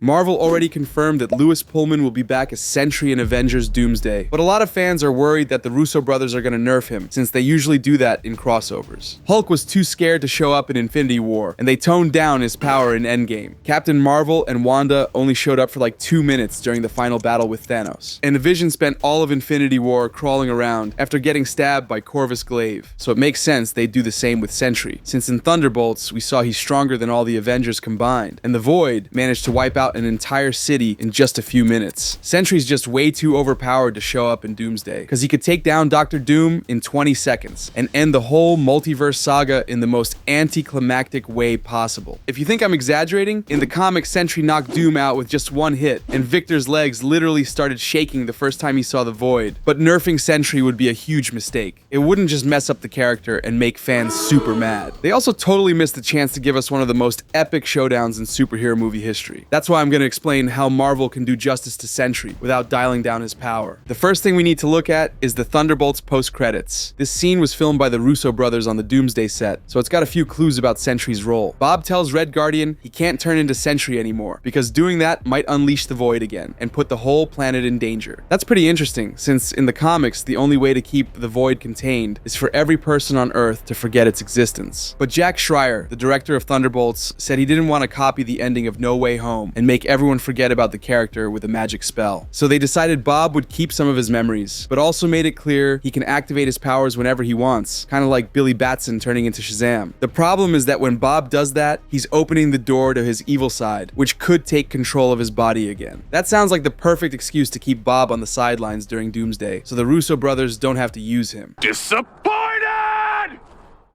Marvel already confirmed that Lewis Pullman will be back as Sentry in Avengers Doomsday, but a lot of fans are worried that the Russo brothers are going to nerf him, since they usually do that in crossovers. Hulk was too scared to show up in Infinity War, and they toned down his power in Endgame. Captain Marvel and Wanda only showed up for like 2 minutes during the final battle with Thanos, and the Vision spent all of Infinity War crawling around after getting stabbed by Corvus Glaive, so it makes sense they'd do the same with Sentry, since in Thunderbolts we saw he's stronger than all the Avengers combined, and the Void managed to wipe out an entire city in just a few minutes. Sentry's just way too overpowered to show up in Doomsday, because he could take down Dr. Doom in 20 seconds and end the whole multiverse saga in the most anticlimactic way possible. If you think I'm exaggerating, in the comics Sentry knocked Doom out with just one hit, and Victor's legs literally started shaking the first time he saw the Void. But nerfing Sentry would be a huge mistake. It wouldn't just mess up the character and make fans super mad. They also totally missed the chance to give us one of the most epic showdowns in superhero movie history. That's why I'm going to explain how Marvel can do justice to Sentry without dialing down his power. The first thing we need to look at is the Thunderbolts post-credits. This scene was filmed by the Russo brothers on the Doomsday set, so it's got a few clues about Sentry's role. Bob tells Red Guardian he can't turn into Sentry anymore, because doing that might unleash the Void again and put the whole planet in danger. That's pretty interesting, since in the comics, the only way to keep the Void contained is for every person on Earth to forget its existence. But Jack Schreier, the director of Thunderbolts, said he didn't want to copy the ending of No Way Home and make everyone forget about the character with a magic spell. So they decided Bob would keep some of his memories, but also made it clear he can activate his powers whenever he wants, kind of like Billy Batson turning into Shazam. The problem is that when Bob does that, he's opening the door to his evil side, which could take control of his body again. That sounds like the perfect excuse to keep Bob on the sidelines during Doomsday, so the Russo brothers don't have to use him. Disappointed!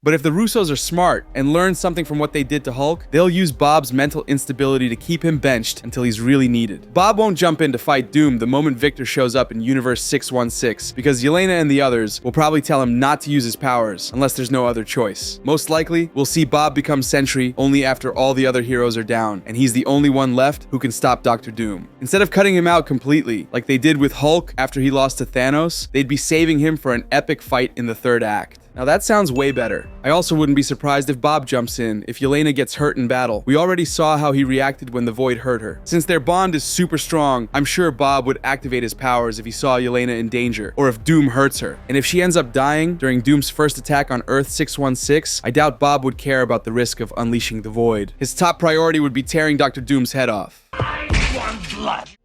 But if the Russos are smart and learn something from what they did to Hulk, they'll use Bob's mental instability to keep him benched until he's really needed. Bob won't jump in to fight Doom the moment Victor shows up in Universe 616, because Yelena and the others will probably tell him not to use his powers unless there's no other choice. Most likely, we'll see Bob become Sentry only after all the other heroes are down, and he's the only one left who can stop Dr. Doom. Instead of cutting him out completely, like they did with Hulk after he lost to Thanos, they'd be saving him for an epic fight in the third act. Now that sounds way better. I also wouldn't be surprised if Bob jumps in if Yelena gets hurt in battle. We already saw how he reacted when the Void hurt her. Since their bond is super strong, I'm sure Bob would activate his powers if he saw Yelena in danger, or if Doom hurts her. And if she ends up dying during Doom's first attack on Earth 616, I doubt Bob would care about the risk of unleashing the Void. His top priority would be tearing Dr. Doom's head off.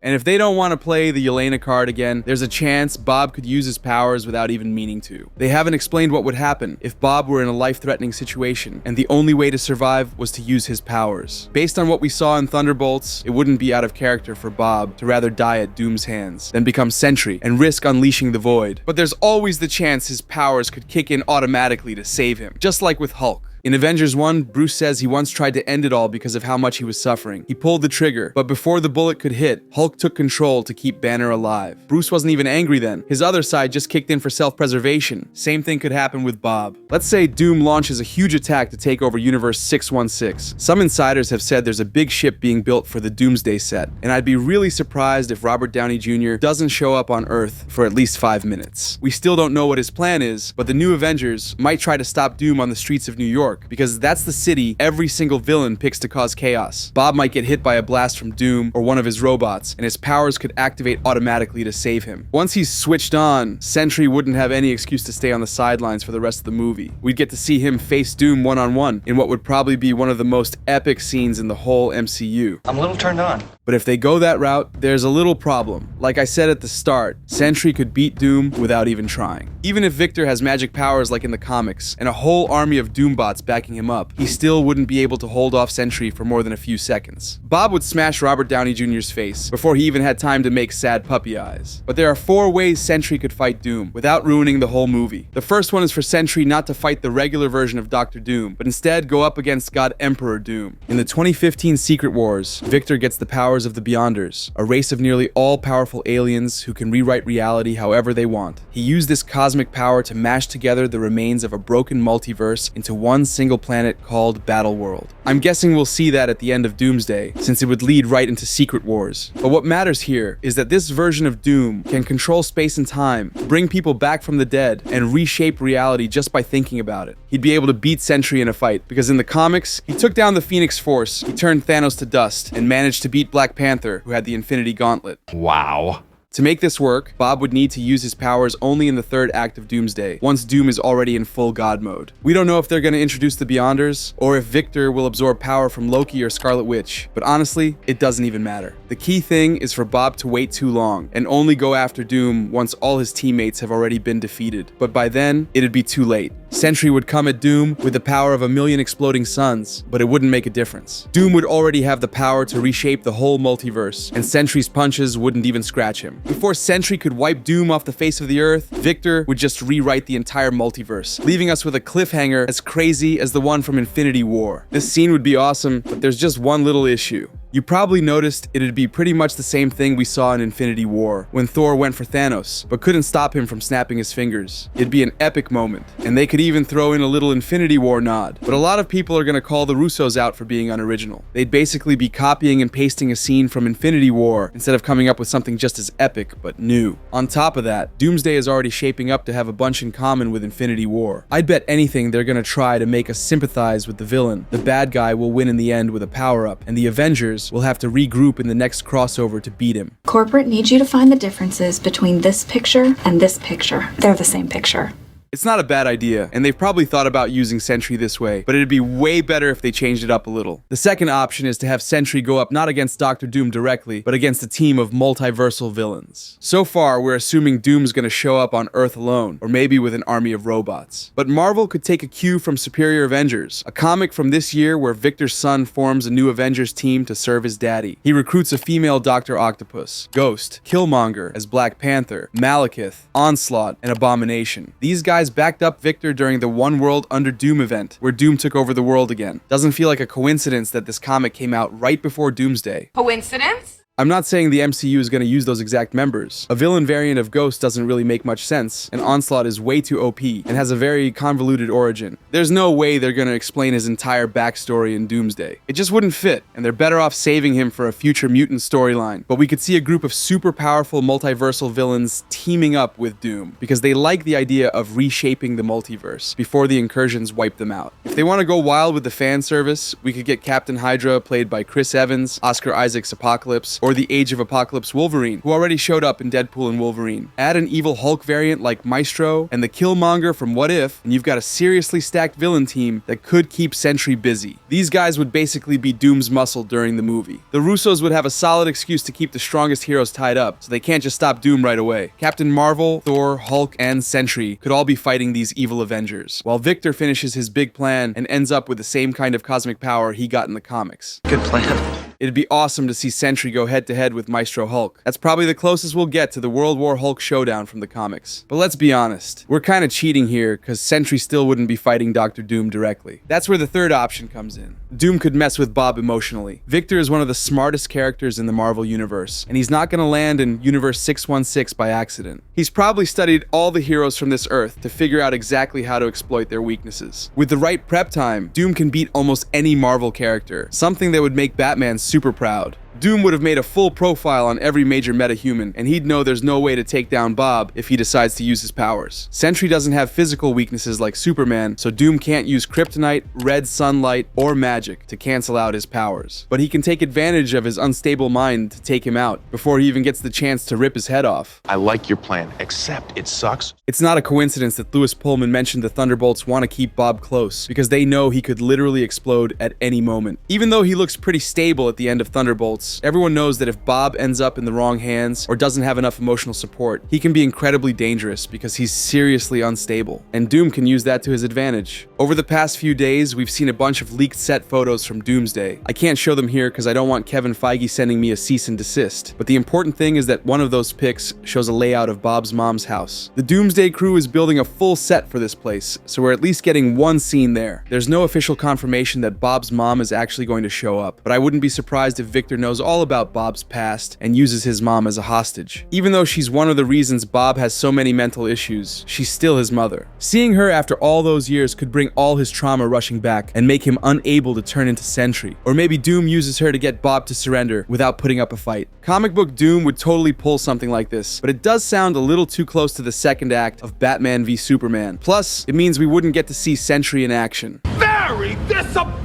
And if they don't want to play the Yelena card again, there's a chance Bob could use his powers without even meaning to. They haven't explained what would happen if Bob were in a life-threatening situation, and the only way to survive was to use his powers. Based on what we saw in Thunderbolts, it wouldn't be out of character for Bob to rather die at Doom's hands than become Sentry and risk unleashing the Void. But there's always the chance his powers could kick in automatically to save him, just like with Hulk. In Avengers 1, Bruce says he once tried to end it all because of how much he was suffering. He pulled the trigger, but before the bullet could hit, Hulk took control to keep Banner alive. Bruce wasn't even angry then. His other side just kicked in for self-preservation. Same thing could happen with Bob. Let's say Doom launches a huge attack to take over Universe 616. Some insiders have said there's a big ship being built for the Doomsday set, and I'd be really surprised if Robert Downey Jr. doesn't show up on Earth for at least 5 minutes. We still don't know what his plan is, but the new Avengers might try to stop Doom on the streets of New York, because that's the city every single villain picks to cause chaos. Bob might get hit by a blast from Doom or one of his robots, and his powers could activate automatically to save him. Once he's switched on, Sentry wouldn't have any excuse to stay on the sidelines for the rest of the movie. We'd get to see him face Doom one-on-one in what would probably be one of the most epic scenes in the whole MCU. I'm a little turned on. But if they go that route, there's a little problem. Like I said at the start, Sentry could beat Doom without even trying. Even if Victor has magic powers like in the comics, and a whole army of Doombots backing him up, he still wouldn't be able to hold off Sentry for more than a few seconds. Bob would smash Robert Downey Jr.'s face before he even had time to make sad puppy eyes. But there are 4 ways Sentry could fight Doom without ruining the whole movie. The first one is for Sentry not to fight the regular version of Dr. Doom, but instead go up against God Emperor Doom. In the 2015 Secret Wars, Victor gets the powers of the Beyonders, a race of nearly all-powerful aliens who can rewrite reality however they want. He used this cosmic power to mash together the remains of a broken multiverse into one single planet called Battleworld. I'm guessing we'll see that at the end of Doomsday, since it would lead right into Secret Wars. But what matters here is that this version of Doom can control space and time, bring people back from the dead, and reshape reality just by thinking about it. He'd be able to beat Sentry in a fight, because in the comics, he took down the Phoenix Force, he turned Thanos to dust, and managed to beat Black Black Panther, who had the Infinity Gauntlet. Wow. To make this work, Bob would need to use his powers only in the third act of Doomsday, once Doom is already in full God mode. We don't know if they're going to introduce the Beyonders, or if Victor will absorb power from Loki or Scarlet Witch, but honestly, it doesn't even matter. The key thing is for Bob to wait too long, and only go after Doom once all his teammates have already been defeated. But by then, it'd be too late. Sentry would come at Doom with the power of 1,000,000 exploding suns, but it wouldn't make a difference. Doom would already have the power to reshape the whole multiverse, and Sentry's punches wouldn't even scratch him. Before Sentry could wipe Doom off the face of the earth, Victor would just rewrite the entire multiverse, leaving us with a cliffhanger as crazy as the one from Infinity War. This scene would be awesome, but there's just one little issue. You probably noticed it'd be pretty much the same thing we saw in Infinity War, when Thor went for Thanos, but couldn't stop him from snapping his fingers. It'd be an epic moment, and they could even throw in a little Infinity War nod. But a lot of people are gonna call the Russos out for being unoriginal. They'd basically be copying and pasting a scene from Infinity War, instead of coming up with something just as epic, but new. On top of that, Doomsday is already shaping up to have a bunch in common with Infinity War. I'd bet anything they're gonna try to make us sympathize with the villain. The bad guy will win in the end with a power-up, and the Avengers will have to regroup in the next crossover to beat him. Corporate needs you to find the differences between this picture and this picture. They're the same picture. It's not a bad idea, and they've probably thought about using Sentry this way, but it'd be way better if they changed it up a little. The second option is to have Sentry go up not against Dr. Doom directly, but against a team of multiversal villains. So far, we're assuming Doom's gonna show up on Earth alone, or maybe with an army of robots. But Marvel could take a cue from Superior Avengers, a comic from this year where Victor's son forms a new Avengers team to serve his daddy. He recruits a female Dr. Octopus, Ghost, Killmonger as Black Panther, Malekith, Onslaught, and Abomination. These guys backed up Victor during the One World Under Doom event, where Doom took over the world again. Doesn't feel like a coincidence that this comic came out right before Doomsday. Coincidence? I'm not saying the MCU is going to use those exact members. A villain variant of Ghost doesn't really make much sense, and Onslaught is way too OP and has a very convoluted origin. There's no way they're going to explain his entire backstory in Doomsday. It just wouldn't fit, and they're better off saving him for a future mutant storyline. But we could see a group of super powerful multiversal villains teaming up with Doom, because they like the idea of reshaping the multiverse before the incursions wipe them out. If they want to go wild with the fan service, we could get Captain Hydra played by Chris Evans, Oscar Isaac's Apocalypse, or the Age of Apocalypse Wolverine, who already showed up in Deadpool and Wolverine. Add an evil Hulk variant like Maestro and the Killmonger from What If, and you've got a seriously stacked villain team that could keep Sentry busy. These guys would basically be Doom's muscle during the movie. The Russos would have a solid excuse to keep the strongest heroes tied up, so they can't just stop Doom right away. Captain Marvel, Thor, Hulk, and Sentry could all be fighting these evil Avengers, while Victor finishes his big plan and ends up with the same kind of cosmic power he got in the comics. Good plan. It'd be awesome to see Sentry go head-to-head with Maestro Hulk. That's probably the closest we'll get to the World War Hulk showdown from the comics. But let's be honest, we're kinda cheating here, cause Sentry still wouldn't be fighting Dr. Doom directly. That's where the third option comes in. Doom could mess with Bob emotionally. Victor is one of the smartest characters in the Marvel Universe, and he's not gonna land in Universe 616 by accident. He's probably studied all the heroes from this Earth to figure out exactly how to exploit their weaknesses. With the right prep time, Doom can beat almost any Marvel character, something that would make Batman super proud. Doom would have made a full profile on every major metahuman, and he'd know there's no way to take down Bob if he decides to use his powers. Sentry doesn't have physical weaknesses like Superman, so Doom can't use kryptonite, red sunlight, or magic to cancel out his powers. But he can take advantage of his unstable mind to take him out, before he even gets the chance to rip his head off. I like your plan, except it sucks. It's not a coincidence that Louis Pullman mentioned the Thunderbolts want to keep Bob close, because they know he could literally explode at any moment. Even though he looks pretty stable at the end of Thunderbolts, everyone knows that if Bob ends up in the wrong hands or doesn't have enough emotional support, he can be incredibly dangerous because he's seriously unstable. And Doom can use that to his advantage. Over the past few days, we've seen a bunch of leaked set photos from Doomsday. I can't show them here because I don't want Kevin Feige sending me a cease and desist. But the important thing is that one of those pics shows a layout of Bob's mom's house. The Doomsday crew is building a full set for this place, so we're at least getting one scene there. There's no official confirmation that Bob's mom is actually going to show up, but I wouldn't be surprised if Victor knows all about Bob's past and uses his mom as a hostage. Even though she's one of the reasons Bob has so many mental issues, she's still his mother. Seeing her after all those years could bring all his trauma rushing back and make him unable to turn into Sentry. Or maybe Doom uses her to get Bob to surrender without putting up a fight. Comic book Doom would totally pull something like this, but it does sound a little too close to the second act of Batman v Superman. Plus, it means we wouldn't get to see Sentry in action. Very disappointed!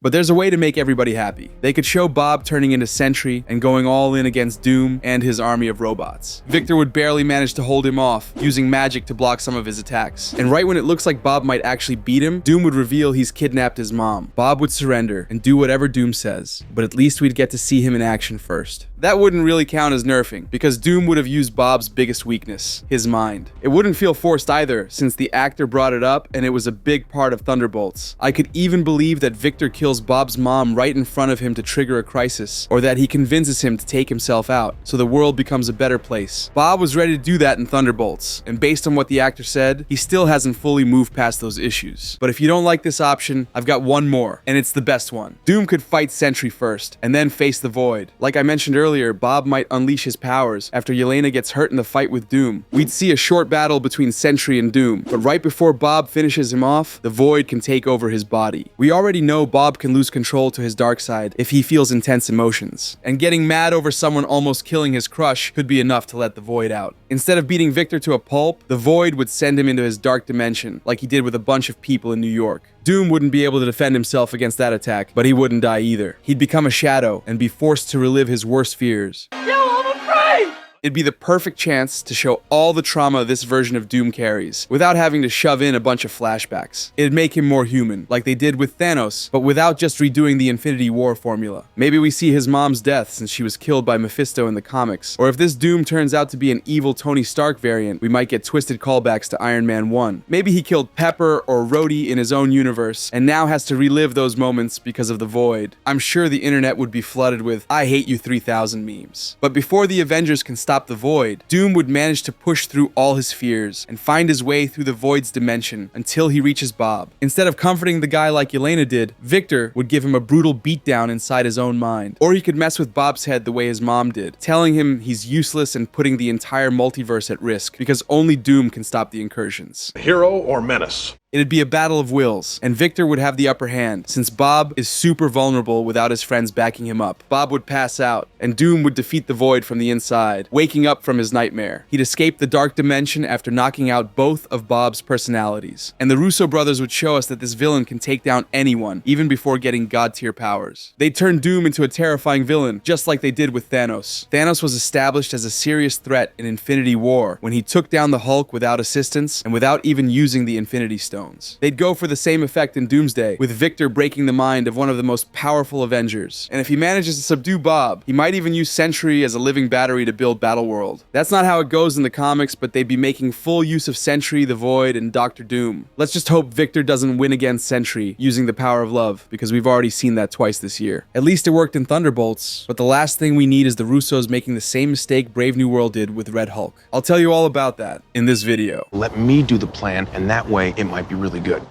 But there's a way to make everybody happy. They could show Bob turning into Sentry and going all in against Doom and his army of robots. Victor would barely manage to hold him off, using magic to block some of his attacks. And right when it looks like Bob might actually beat him, Doom would reveal he's kidnapped his mom. Bob would surrender and do whatever Doom says, but at least we'd get to see him in action first. That wouldn't really count as nerfing, because Doom would have used Bob's biggest weakness, his mind. It wouldn't feel forced either, since the actor brought it up and it was a big part of Thunderbolts. I could even believe that Victor kills Bob's mom right in front of him to trigger a crisis, or that he convinces him to take himself out, so the world becomes a better place. Bob was ready to do that in Thunderbolts, and based on what the actor said, he still hasn't fully moved past those issues. But if you don't like this option, I've got one more, and it's the best one. Doom could fight Sentry first, and then face the Void. Like I mentioned earlier, Bob might unleash his powers after Yelena gets hurt in the fight with Doom. We'd see a short battle between Sentry and Doom, but right before Bob finishes him off, the Void can take over his body. We already know Bob can lose control to his dark side if he feels intense emotions, and getting mad over someone almost killing his crush could be enough to let the Void out. Instead of beating Victor to a pulp, the Void would send him into his dark dimension, like he did with a bunch of people in New York. Doom wouldn't be able to defend himself against that attack, but he wouldn't die either. He'd become a shadow and be forced to relive his worst fears. It'd be the perfect chance to show all the trauma this version of Doom carries, without having to shove in a bunch of flashbacks. It'd make him more human, like they did with Thanos, but without just redoing the Infinity War formula. Maybe we see his mom's death since she was killed by Mephisto in the comics, or if this Doom turns out to be an evil Tony Stark variant, we might get twisted callbacks to Iron Man 1. Maybe he killed Pepper or Rhodey in his own universe, and now has to relive those moments because of the Void. I'm sure the internet would be flooded with "I hate you 3000" memes. But before the Avengers can stop the Void, Doom would manage to push through all his fears and find his way through the Void's dimension until he reaches Bob. Instead of comforting the guy like Yelena did, Victor would give him a brutal beatdown inside his own mind. Or he could mess with Bob's head the way his mom did, telling him he's useless and putting the entire multiverse at risk because only Doom can stop the incursions. Hero or menace? It'd be a battle of wills, and Victor would have the upper hand, since Bob is super vulnerable without his friends backing him up. Bob would pass out, and Doom would defeat the Void from the inside, waking up from his nightmare. He'd escape the dark dimension after knocking out both of Bob's personalities. And the Russo brothers would show us that this villain can take down anyone, even before getting god-tier powers. They'd turn Doom into a terrifying villain, just like they did with Thanos. Thanos was established as a serious threat in Infinity War, when he took down the Hulk without assistance, and without even using the Infinity Stone. They'd go for the same effect in Doomsday, with Victor breaking the mind of one of the most powerful Avengers. And if he manages to subdue Bob, he might even use Sentry as a living battery to build Battleworld. That's not how it goes in the comics, but they'd be making full use of Sentry, the Void, and Dr. Doom. Let's just hope Victor doesn't win against Sentry using the power of love, because we've already seen that twice this year. At least it worked in Thunderbolts, but the last thing we need is the Russos making the same mistake Brave New World did with Red Hulk. I'll tell you all about that in this video. Let me do the plan, and that way it might be really good.